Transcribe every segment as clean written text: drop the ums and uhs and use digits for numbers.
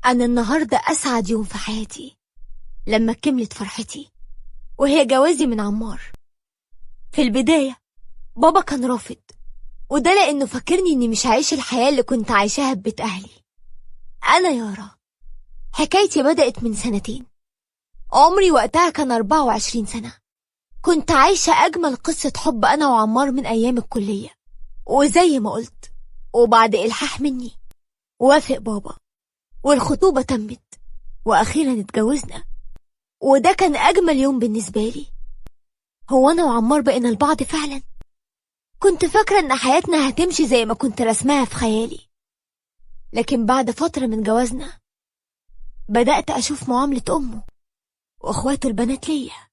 أنا النهاردة أسعد يوم في حياتي لما كملت فرحتي، وهي جوازي من عمار. في البداية بابا كان رافض، وده لأنه فكرني إني مش عايش الحياة اللي كنت عايشاها في بيت أهلي. أنا يارا، حكايتي بدأت من 2 سنين. عمري وقتها كان 24 سنة. كنت عايشة أجمل قصة حب أنا وعمار من أيام الكلية، وزي ما قلت وبعد إلحاح مني وافق بابا، والخطوبة تمت وأخيرا اتجوزنا. وده كان أجمل يوم بالنسبة لي. هو أنا وعمار بقينا لبعض فعلا؟ كنت فاكرة إن حياتنا هتمشي زي ما كنت رسمها في خيالي، لكن بعد فترة من جوازنا بدأت أشوف معاملة أمه وأخواته البنات ليا،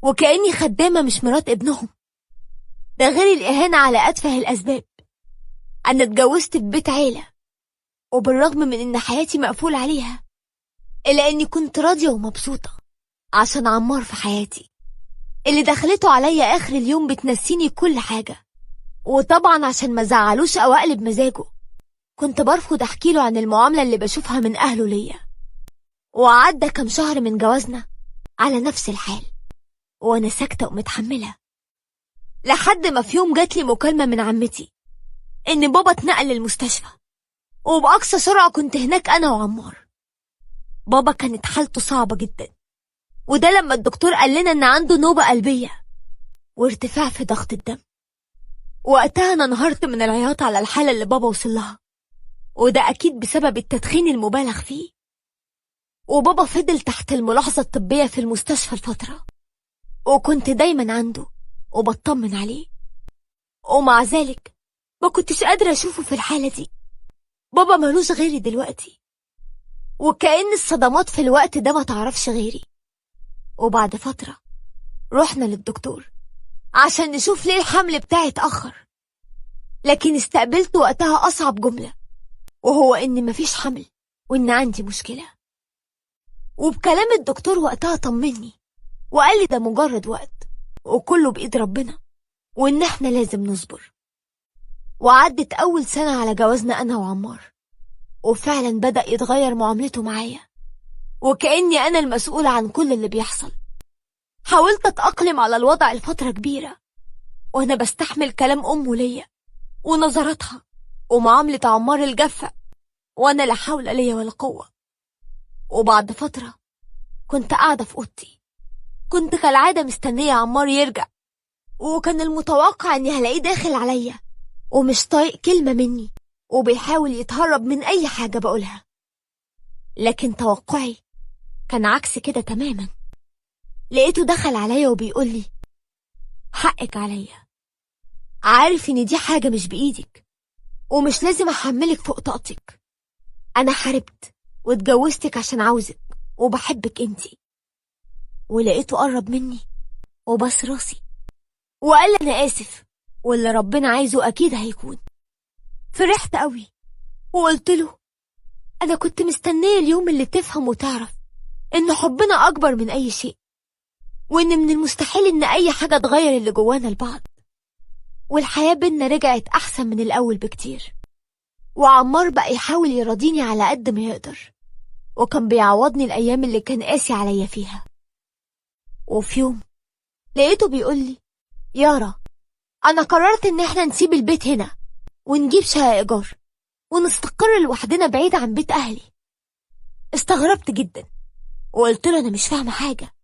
وكأني خدامة مش مرات ابنهم. ده غير الإهانة على أتفه الأسباب. أنا اتجوزت في بيت عيلة، وبالرغم من إن حياتي مقفول عليها إلا إني كنت راضية ومبسوطة عشان عمار في حياتي، اللي دخلته عليا آخر اليوم بتنسيني كل حاجة. وطبعا عشان ما زعلوش أو أقلب مزاجه كنت برفض أحكيله عن المعاملة اللي بشوفها من أهله ليا. وعدى كم شهر من جوازنا على نفس الحال وأنا ساكتة ومتحملة، لحد ما في يوم جاتلي مكالمة من عمتي إن بابا اتنقل للمستشفى، وبأقصى سرعة كنت هناك أنا وعمار. بابا كانت حالته صعبة جدا، وده لما الدكتور قال لنا إن عنده نوبة قلبية وارتفاع في ضغط الدم. وقتها أنا انهارت من العياط على الحالة اللي بابا وصلها، وده أكيد بسبب التدخين المبالغ فيه. وبابا فضل تحت الملاحظة الطبية في المستشفى الفترة، وكنت دايما عنده وبطمن عليه، ومع ذلك ما كنتش قادرة أشوفه في الحالة دي. بابا ملوش غيري دلوقتي، وكأن الصدمات في الوقت ده ما تعرفش غيري. وبعد فترة رحنا للدكتور عشان نشوف ليه الحمل بتاعي اتأخر، لكن استقبلت وقتها أصعب جملة، وهو إن مفيش حمل وإن عندي مشكلة. وبكلام الدكتور وقتها طمني وقال لي ده مجرد وقت وكله بإيد ربنا، وإن احنا لازم نصبر. وعدت أول سنة على جوازنا أنا وعمار، وفعلا بدأ يتغير معاملته معايا، وكأني أنا المسؤولة عن كل اللي بيحصل. حاولت أتأقلم على الوضع لفترة كبيرة، وأنا بستحمل كلام أمه ليا ونظراتها ومعاملة عمار الجافة، وأنا لا حول لي ولا قوة. وبعد فترة كنت قاعدة في أوضتي، كنت كالعادة مستنية عمار يرجع، وكان المتوقع إني هلاقيه داخل عليا ومش طايق كلمة مني، وبيحاول يتهرب من أي حاجة بقولها. لكن توقعي كان عكس كده تماما. لقيته دخل عليا وبيقولي حقك عليا، عارف إن دي حاجة مش بإيدك ومش لازم أحملك فوق طاقتك. أنا حاربت واتجوزتك عشان عاوزك وبحبك انتي. ولقيته قرب مني وبس راسي وقال أنا آسف، واللي ربنا عايزه أكيد هيكون. فرحت قوي وقلت له أنا كنت مستنية اليوم اللي تفهم وتعرف إن حبنا أكبر من أي شيء، وإن من المستحيل إن أي حاجة تغير اللي جوانا لبعض، والحياة بينا رجعت أحسن من الأول بكتير. وعمار بقى يحاول يراضيني على قد ما يقدر، وكان بيعوضني الأيام اللي كان قاسي عليا فيها. وفي يوم لقيته بيقولي يارا، أنا قررت إن احنا نسيب البيت هنا ونجيب شقة إيجار ونستقر لوحدنا بعيد عن بيت أهلي. استغربت جدا وقلت له أنا مش فاهمة حاجة،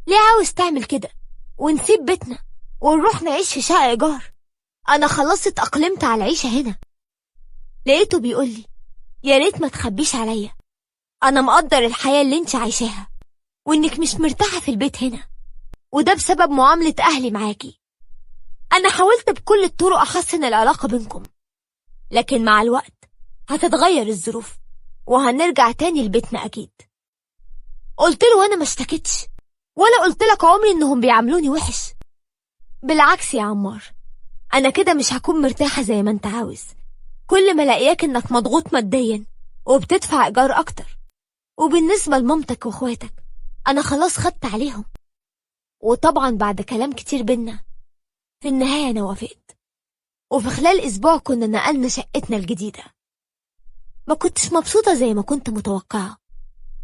ليه عاوز تعمل كده ونسيب بيتنا ونروح نعيش في شقة إيجار؟ أنا خلاص اتأقلمت على العيشة هنا. لقيته بيقولي يا ريت ما تخبيش عليا، أنا مقدر الحياة اللي انت عايشاها وإنك مش مرتاحة في البيت هنا، وده بسبب معاملة أهلي معاكي. أنا حاولت بكل الطرق أحسن العلاقة بينكم، لكن مع الوقت هتتغير الظروف وهنرجع تاني لبيتنا أكيد. قلت له أنا ما اشتكتش ولا قلت لك عمري إنهم بيعاملوني وحش، بالعكس يا عمار، أنا كده مش هكون مرتاحة زي ما أنت عاوز. كل ما لاقياك إنك مضغوط ماديا وبتدفع إيجار أكتر، وبالنسبة لمامتك وأخواتك أنا خلاص خدت عليهم. وطبعا بعد كلام كتير بينا في النهاية أنا وافقت، وفي خلال أسبوع كنا نقلنا شقتنا الجديدة. ما كنتش مبسوطة زي ما كنت متوقعة،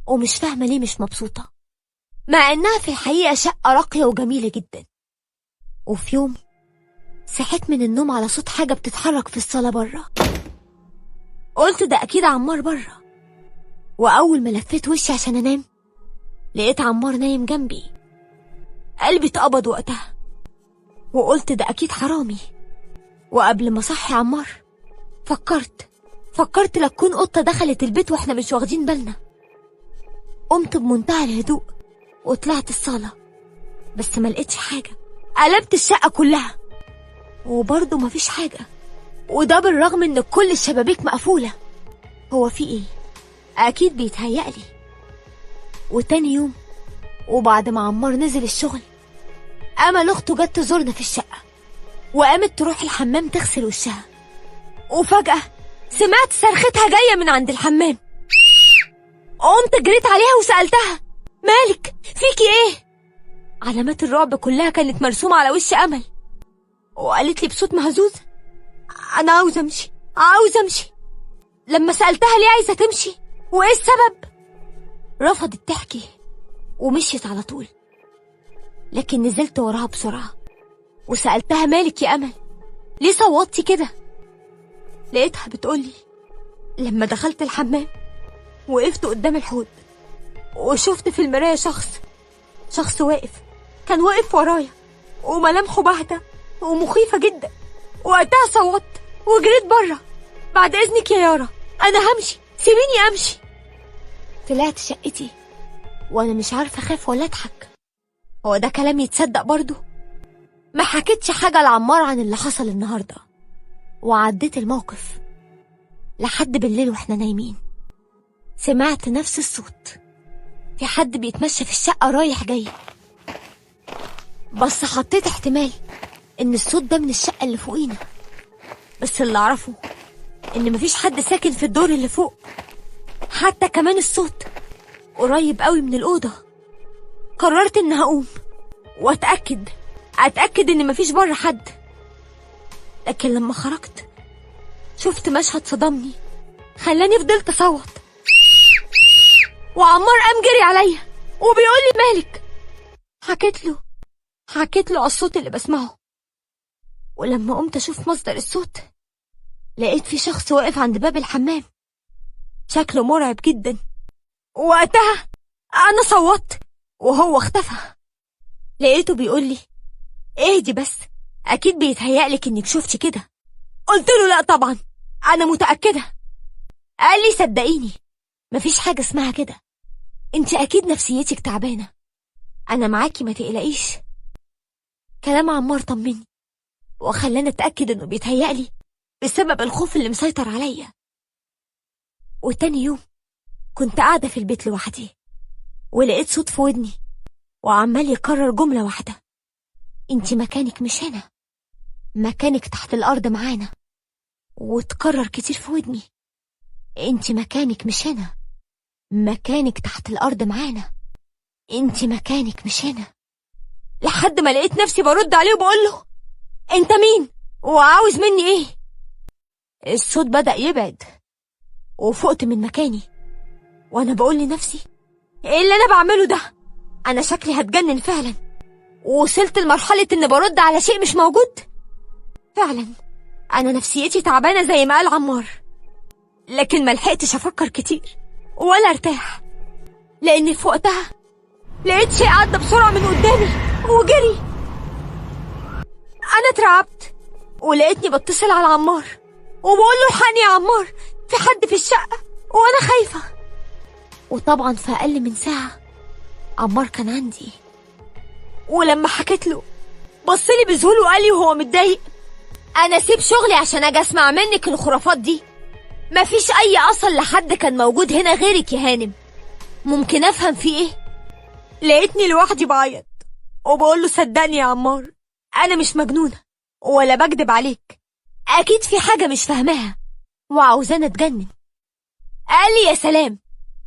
ومش فاهمة ليه مش مبسوطة، مع إنها في الحقيقة شقة راقية وجميلة جدا. وفي يوم صحيت من النوم على صوت حاجة بتتحرك في الصالة برا. قلت ده أكيد عمار برا، وأول ما لفيت وشي عشان أنام لقيت عمار نايم جنبي. قلبي اتقبض وقتها، وقلت ده أكيد حرامي. وقبل ما صحي عمار فكرت لا تكون قطة دخلت البيت واحنا مش واخدين بالنا. قمت بمنتهى الهدوء وطلعت الصالة، بس ما لقيتش حاجة. قلبت الشقة كلها وبرضه مفيش حاجة، وده بالرغم ان كل الشبابيك مقفولة. هو في ايه؟ اكيد بيتهيألي. وتاني يوم وبعد ما عمار نزل الشغل، امل اخته جت تزورنا في الشقة، وقامت تروح الحمام تغسل وشها، وفجأة سمعت صرختها جاية من عند الحمام. قمت جريت عليها وسألتها مالك فيكي ايه؟ علامات الرعب كلها كانت مرسومة على وش امل، وقالت لي بصوت مهزوز انا عاوزة امشي. لما سألتها ليه عايزة تمشي وايه السبب، رفضت تحكي ومشيت على طول. لكن نزلت وراها بسرعة وسألتها مالك يا امل، ليه صوتي كده؟ لقيتها بتقولي لما دخلت الحمام وقفت قدام الحوض وشفت في المراية شخص واقف، كان واقف ورايا وملامحه باهتة ومخيفة جدا. وقتها صوت وجريت برا. بعد اذنك يا يارا انا همشي، سيبيني امشي. طلعت شقتي وانا مش عارفة اخاف ولا اضحك. هو ده كلام يتصدق برضو؟ ما حكيتش حاجة لعمار عن اللي حصل النهاردة، وعديت الموقف لحد بالليل واحنا نايمين. سمعت نفس الصوت، في حد بيتمشى في الشقة رايح جاي، بس حطيت احتمال ان الصوت ده من الشقة اللي فوقينا. بس اللي اعرفه ان مفيش حد ساكن في الدور اللي فوق، حتى كمان الصوت قريب قوي من الأوضة. قررت ان هقوم واتأكد ان مفيش بره حد. لكن لما خرجت شفت مشهد صدمني خلاني فضلت اصوت، وعمار قام جري عليا وبيقول لي مالك. حكيت له على الصوت اللي بسمعه، ولما قمت اشوف مصدر الصوت لقيت في شخص واقف عند باب الحمام، شكله مرعب جدا. وقتها انا صوت وهو اختفى. لقيته بيقول لي اهدي بس، اكيد بيتهيألك انك شفتي كده. قلت له لا طبعا انا متأكدة. قال لي صدقيني مفيش حاجة اسمها كده، انت اكيد نفسيتك تعبانة، انا معاكي ما تقلقيش. كلام عمار طمني وخلاني اتأكد انه بيتهيألي بسبب الخوف اللي مسيطر عليا. وتاني يوم كنت قاعدة في البيت لوحدي، ولقيت صوت في ودني وعمال يكرر جملة واحدة: انت مكانك مش هنا، مكانك تحت الأرض معانا. وتكرر كتير في ودني: انت مكانك مش هنا، مكانك تحت الأرض معانا، انت مكانك مش هنا. لحد ما لقيت نفسي برد عليه وبقول له انت مين وعاوز مني ايه؟ الصوت بدأ يبعد وفقت من مكاني وانا بقول لنفسي ايه اللي انا بعمله ده؟ انا شكلي هتجنن فعلا، ووصلت لمرحلة ان برد على شيء مش موجود. فعلا انا نفسيتي تعبانة زي ما قال عمار، لكن ملحقتش افكر كتير ولا ارتاح، لاني في وقتها لقيت شيء عدى بسرعة من قدامي وجري. انا اترعبت ولقيتني بتصل على عمار وبقول له الحقني يا عمار، في حد في الشقة وانا خايفة. وطبعا في اقل من ساعة عمار كان عندي، ولما حكيت له بصلي بذهول وقال لي وهو متضايق: انا سيب شغلي عشان اجي اسمع منك الخرافات دي، مفيش اي اصل لحد كان موجود هنا غيرك يا هانم، ممكن افهم في ايه؟ لقيتني لوحدي بعيط وبقول له صدقني يا عمار انا مش مجنونة ولا بكدب عليك، اكيد في حاجة مش فاهماها وعاوزانا اتجنن. قال لي يا سلام،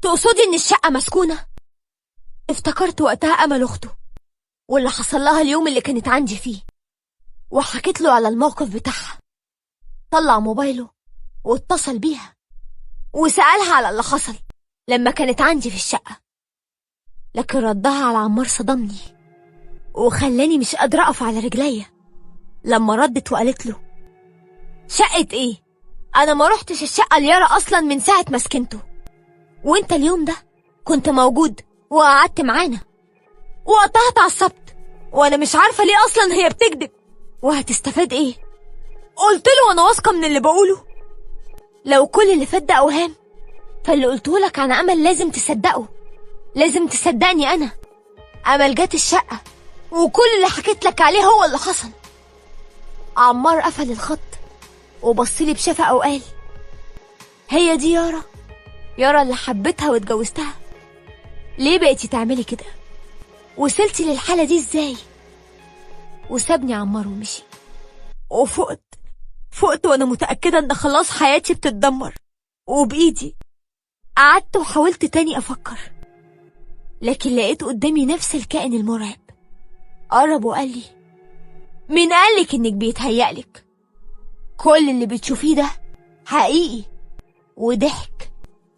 تقصدي ان الشقة مسكونة؟ افتكرت وقتها امل اخته واللي حصل لها اليوم اللي كانت عندي فيه، وحكيت له على الموقف بتاعها. طلع موبايله واتصل بيها وسألها على اللي حصل لما كانت عندي في الشقة، لكن ردها على عمار صدمني وخلاني مش قادرة أقف على رجليا لما ردت وقالت له: شقة ايه؟ أنا ما رحتش الشقة ليارا أصلا من ساعة ما سكنته، وانت اليوم ده كنت موجود وقعدت معانا. وقتها اتعصبت وانا مش عارفة ليه اصلا هي بتكذب وهتستفاد ايه. قلت له وانا واثقة من اللي بقوله: لو كل اللي فات ده اوهام، فاللي قلته لك عن امل لازم تصدقه، لازم تصدقني. انا امل جت الشقة وكل اللي حكيت لك عليه هو اللي حصل. عمار قفل الخط وبصلي بشفقة وقال: هي دي يارا؟ يارا اللي حبيتها واتجوزتها؟ ليه بقيتي تعملي كده؟ وصلتي للحالة دي ازاي؟ وسابني عمار ومشي. فقت وانا متأكدة ان خلاص حياتي بتتدمر وبإيدي. قعدت وحاولت تاني افكر، لكن لقيت قدامي نفس الكائن المرعب. قرب وقال لي: مين قالك انك بيتهيألك؟ كل اللي بتشوفيه ده حقيقي.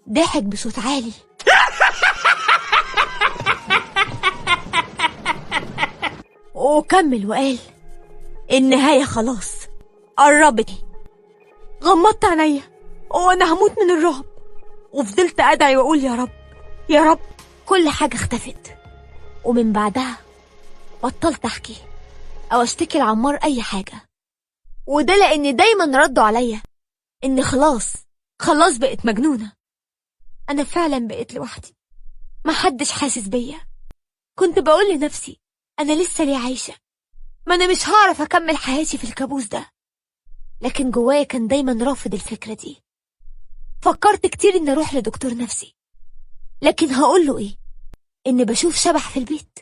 ضحك بصوت عالي. وكمل وقال: النهاية خلاص قربت. غمضت عينيا وانا هموت من الرعب، وفضلت ادعي واقول: يا رب يا رب. كل حاجة اختفت، ومن بعدها بطلت احكي او اشتكي لعمار اي حاجة. وده لان دايما ردوا عليا ان خلاص بقيت مجنونة. انا فعلا بقيت لوحدي، محدش حاسس بيا. كنت بقول لنفسي: انا لسه ليه عايشة؟ ما انا مش هعرف اكمل حياتي في الكابوس ده. لكن جوايا كان دايما رافض الفكرة دي. فكرت كتير ان اروح لدكتور نفسي، لكن هقوله ايه؟ ان بشوف شبح في البيت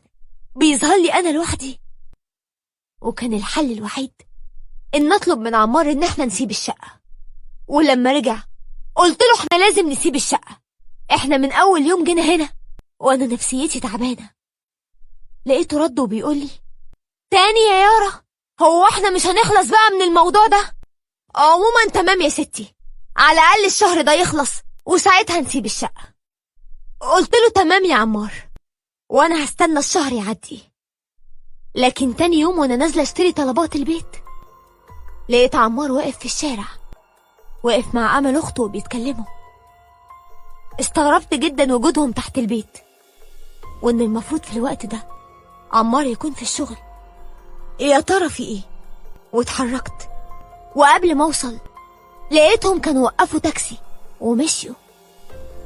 بيظهر لي انا لوحدي. وكان الحل الوحيد ان اطلب من عمار ان احنا نسيب الشقة. ولما رجع قلت له: احنا لازم نسيب الشقة، احنا من اول يوم جينا هنا وانا نفسيتي تعبانة. لقيته رد وبيقول لي: تاني يا يارا؟ هو احنا مش هنخلص بقى من الموضوع ده؟ عموما تمام يا ستي، على الاقل الشهر ده يخلص وساعتها نسيب الشقة. قلت له: تمام يا عمار، وانا هستنى الشهر يعدي. لكن تاني يوم وانا نازلة اشتري طلبات البيت، لقيت عمار واقف في الشارع، واقف مع امل اخته وبيتكلموا. استغربت جدا وجودهم تحت البيت، وان المفروض في الوقت ده عمار يكون في الشغل. يا ترى في ايه؟ واتحركت، وقبل ما اوصل لقيتهم كانوا وقفوا تاكسي ومشيوا.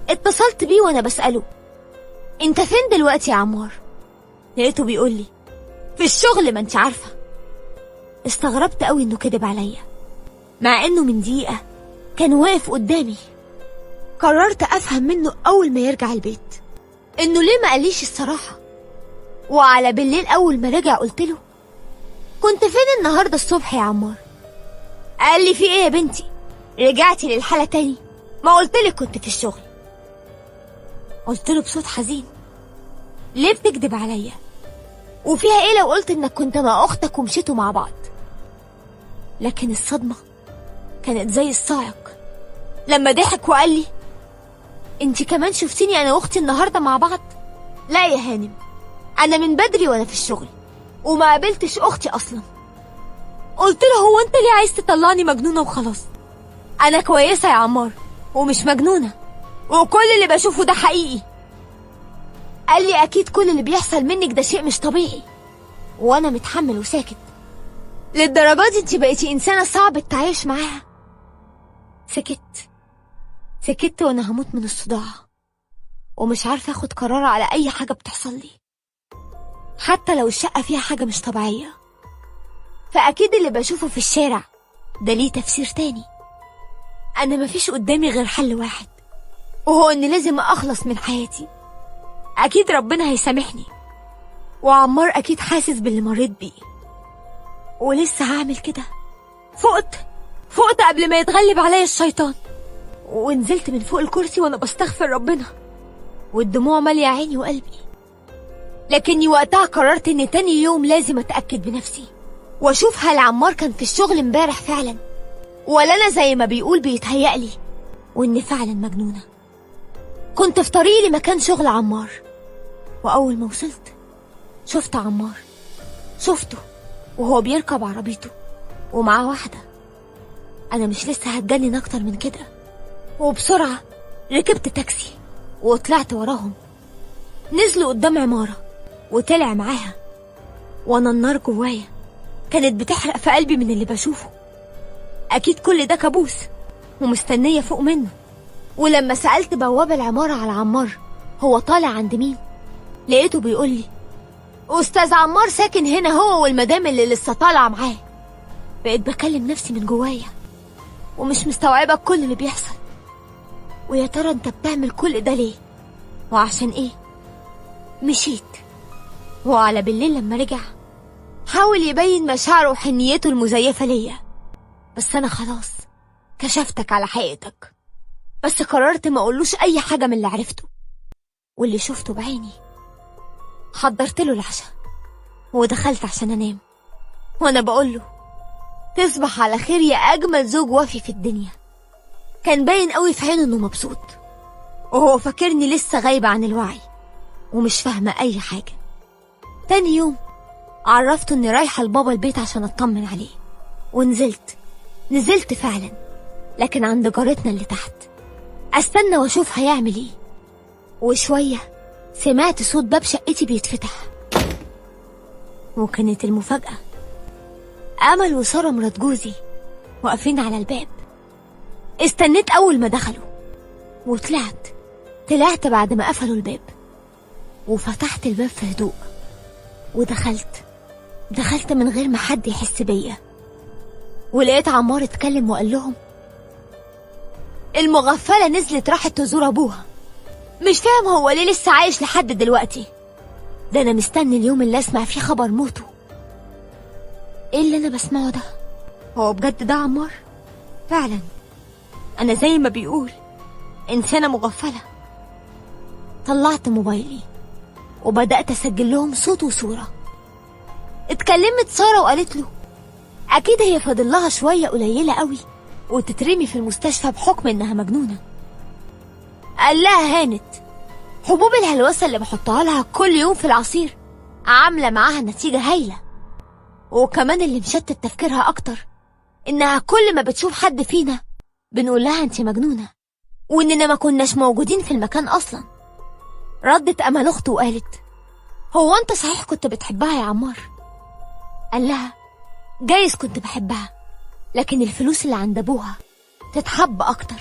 اتصلت بيه وانا بسأله: انت فين دلوقتي يا عمار؟ لقيته بيقول لي: في الشغل، ما انت عارفة. استغربت قوي انه كدب عليا، مع انه من دقيقة كان واقف قدامي. قررت افهم منه اول ما يرجع البيت انه ليه ما قاليش الصراحة. وعلى بالليل اول ما رجع قلت له: كنت فين النهاردة الصبح يا عمار؟ قال لي: في ايه يا بنتي؟ رجعتي للحالة تاني؟ ما قلتلك كنت في الشغل. قلت له بصوت حزين: ليه بتكذب عليا؟ وفيها ايه لو قلت انك كنت مع اختك ومشيتوا مع بعض؟ لكن الصدمة كانت زي الصاعق لما ضحك وقال لي: انتي كمان شفتيني انا واختي النهاردة مع بعض؟ لا يا هانم، انا من بدري وانا في الشغل وما قابلتش اختي اصلا. قلت له: هو انت ليه عايز تطلعني مجنونة وخلاص؟ انا كويسة يا عمار ومش مجنونة، وكل اللي بشوفه ده حقيقي. قال لي: اكيد كل اللي بيحصل منك ده شيء مش طبيعي. وانا متحمل وساكت. للدرجة دي انت بقيتي انسانة صعب التعايش معاها؟ سكت وانا هموت من الصداع، ومش عارفة اخد قرار على اي حاجة بتحصل لي، حتى لو الشقة فيها حاجة مش طبيعية. فاكيد اللي بشوفه في الشارع ده ليه تفسير تاني. انا مفيش قدامي غير حل واحد، وهو اني لازم اخلص من حياتي. اكيد ربنا هيسامحني، وعمار اكيد حاسس باللي مريت بيه، ولسه هعمل كده. فقت قبل ما يتغلب عليا الشيطان، ونزلت من فوق الكرسي وانا بستغفر ربنا، والدموع مالية عيني وقلبي. لكني وقتها قررت ان تاني يوم لازم اتأكد بنفسي واشوف هل عمار كان في الشغل امبارح فعلا، ولا انا زي ما بيقول بيتهيألي. وإني فعلا مجنونة. كنت في طريقي لمكان شغل عمار، وأول ما وصلت شفت عمار، شفته وهو بيركب عربيته ومعاه واحدة. أنا مش لسه هتجنن أكتر من كده، وبسرعة ركبت تاكسي وطلعت وراهم. نزلوا قدام عمارة وطلع معاها، وأنا النار جوايا كانت بتحرق في قلبي من اللي بشوفه. أكيد كل ده كابوس ومستنية فوق منه. ولما سألت بواب العمارة على عمار هو طالع عند مين، لقيته بيقولي أستاذ عمار ساكن هنا هو والمدام اللي لسه طالعة معاه. بقيت بكلم نفسي من جوايا ومش مستوعبة كل اللي بيحصل. ويا ترى انت بتعمل كل ده ليه وعشان ايه؟ مشيت، وعلى بالليل لما رجع حاول يبين مشاعره وحنيته المزيفة ليا، بس انا خلاص كشفتك على حقيقتك. بس قررت ما اقولوش اي حاجة من اللي عرفته واللي شفته بعيني. حضرت له العشاء ودخلت عشان انام، وانا بقوله تصبح على خير يا اجمل زوج وفي في الدنيا. كان باين قوي في عينه انه مبسوط، وهو فاكرني لسه غايبة عن الوعي ومش فاهمة اي حاجة. تاني يوم عرفته اني رايحة لبابا البيت عشان اطمن عليه، نزلت فعلا، لكن عند جارتنا اللي تحت استنى واشوف هيعمل ايه. وشوية سمعت صوت باب شقتي بيتفتح، وكانت المفاجأة أمل وسارة مرات جوزي واقفين على الباب. استنيت أول ما دخلوا طلعت بعد ما قفلوا الباب، وفتحت الباب في هدوء ودخلت من غير ما حد يحس بيا. ولقيت عمار اتكلم وقال لهم المغفلة نزلت راحت تزور أبوها. مش فاهم هو ليه لسه عايش لحد دلوقتي، ده أنا مستني اليوم اللي أسمع فيه خبر موته. إيه اللي أنا بسمعه ده؟ هو بجد ده عمار؟ فعلا أنا زي ما بيقول إنسانة مغفلة. طلعت موبايلي وبدأت أسجل لهم صوت وصورة. اتكلمت سارة وقالت له أكيد هي فاضل لها شوية قليلة قوي وتترمي في المستشفى بحكم إنها مجنونة. قال لها هانت، حبوب الهلوسة اللي بحطها لها كل يوم في العصير عاملة معاها نتيجة هايلة. وكمان اللي مشتت تفكيرها أكتر إنها كل ما بتشوف حد فينا بنقول لها أنت مجنونة، وإننا ما كناش موجودين في المكان أصلا. ردت أمل أخته وقالت هو أنت صحيح كنت بتحبها يا عمار؟ قال لها جايز كنت بحبها، لكن الفلوس اللي عند أبوها تتحب أكتر،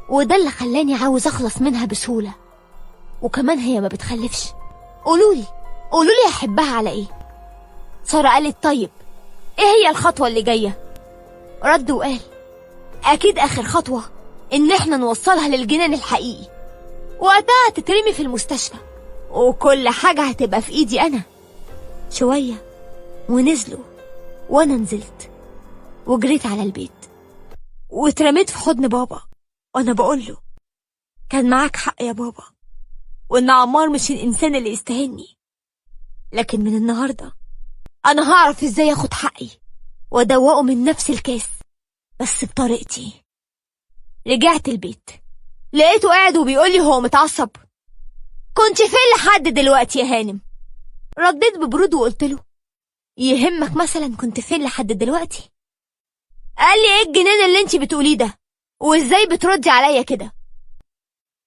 وده اللي خلاني عاوز أخلص منها بسهولة. وكمان هي ما بتخلفش. قولولي أحبها على إيه؟ سارة قالت طيب إيه هي الخطوة اللي جاية؟ رد وقال أكيد آخر خطوة إن إحنا نوصلها للجنان الحقيقي، وقتها تترمي في المستشفى وكل حاجة هتبقى في إيدي أنا. شوية ونزلوا وأنا نزلت وجريت على البيت واترميت في حضن بابا، وأنا بقوله كان معاك حق يا بابا، وإن عمار مش الإنسان اللي يستاهلني، لكن من النهاردة أنا هعرف إزاي أخد حقي وأدوقه من نفس الكاس بس بطريقتي. رجعت البيت لقيته قاعد وبيقولي هو متعصب كنت فين لحد دلوقتي يا هانم؟ رديت ببرود وقلت له يهمك مثلا كنت فين لحد دلوقتي؟ قال لي ايه الجنان اللي انتي بتقوليه ده وازاي بتردي عليا كده؟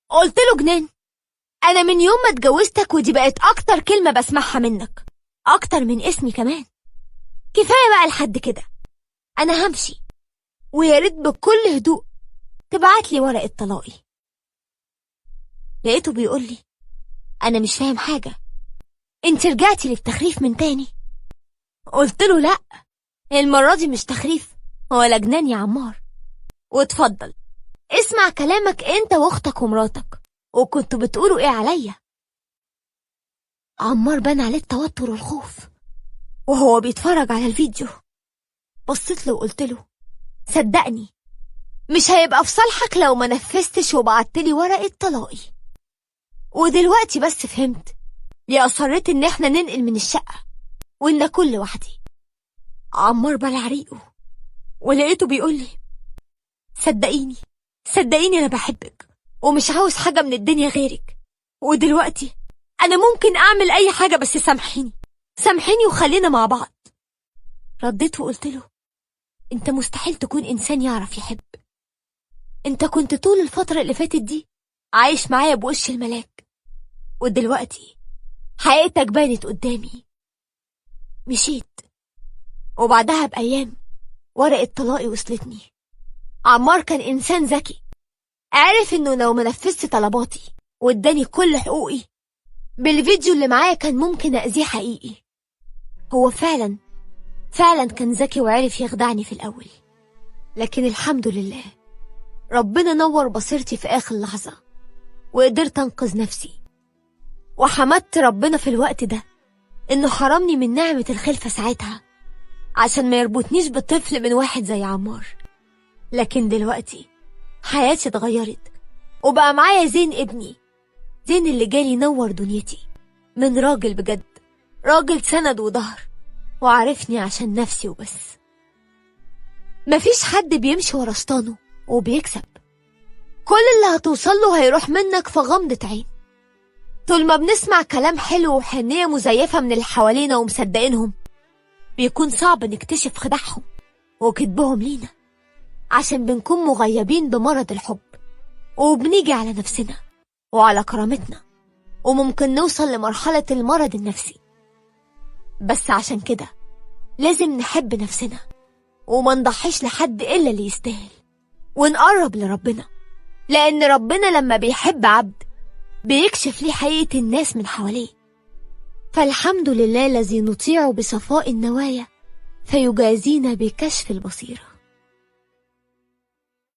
قلت له جنان؟ انا من يوم ما اتجوزتك ودي بقت اكتر كلمة بسمعها منك، اكتر من اسمي كمان. كفاية بقى لحد كده، انا همشي، ويا ريت بكل هدوء تبعتلي ورقة طلاقي. لقيته بيقولي انا مش فاهم حاجة، انت رجعتي للتخريف من تاني؟ قلت له لا، المرة دي مش تخريف ولا جنان يا عمار، واتفضل اسمع كلامك انت واختك ومراتك وكنتوا بتقولوا ايه عليا. عمار بان عليه التوتر والخوف وهو بيتفرج على الفيديو. بصيت له وقلت له صدقني مش هيبقى في صالحك لو ما نفذتش وبعتلي ورقة طلاقي. ودلوقتي بس فهمت ليه اصريت ان احنا ننقل من الشقة وان اكون لوحدي. عمار بلع ريقه ولقيته بيقولي صدقيني صدقيني أنا بحبك ومش عاوز حاجة من الدنيا غيرك، ودلوقتي أنا ممكن أعمل أي حاجة، بس سامحيني وخلينا مع بعض. رديت وقلت له أنت مستحيل تكون إنسان يعرف يحب. أنت كنت طول الفترة اللي فاتت دي عايش معايا بوش الملاك، ودلوقتي حقيقتك بانت قدامي. مشيت، وبعدها بأيام ورقة طلاقي وصلتني. عمار كان إنسان ذكي، عارف إنه لو ما نفذت طلباتي واداني كل حقوقي بالفيديو اللي معايا كان ممكن أذيه حقيقي. هو فعلا كان ذكي وعرف يخدعني في الأول، لكن الحمد لله ربنا نور بصيرتي في آخر لحظة وقدرت أنقذ نفسي. وحمدت ربنا في الوقت ده إنه حرمني من نعمة الخلفة ساعتها عشان ما يربطنيش بطفل من واحد زي عمار. لكن دلوقتي حياتي اتغيرت وبقى معايا زين ابني، زين اللي جالي نور دنيتي من راجل بجد، راجل سند وظهر وعرفني عشان نفسي وبس. مفيش حد بيمشي ورا شطانه وبيكسب، كل اللي هتوصله هيروح منك في غمضة عين. طول ما بنسمع كلام حلو وحنية مزيفة من اللي حوالينا ومصدقينهم، بيكون صعب نكتشف خدعهم وكذبهم لينا، عشان بنكون مغيبين بمرض الحب وبنيجي على نفسنا وعلى كرامتنا، وممكن نوصل لمرحلة المرض النفسي. بس عشان كده لازم نحب نفسنا وما نضحيش لحد إلا اللي يستاهل، ونقرب لربنا، لأن ربنا لما بيحب عبد بيكشف ليه حقيقة الناس من حواليه. فالحمد لله الذي نطيع بصفاء النوايا فيجازينا بكشف البصيرة.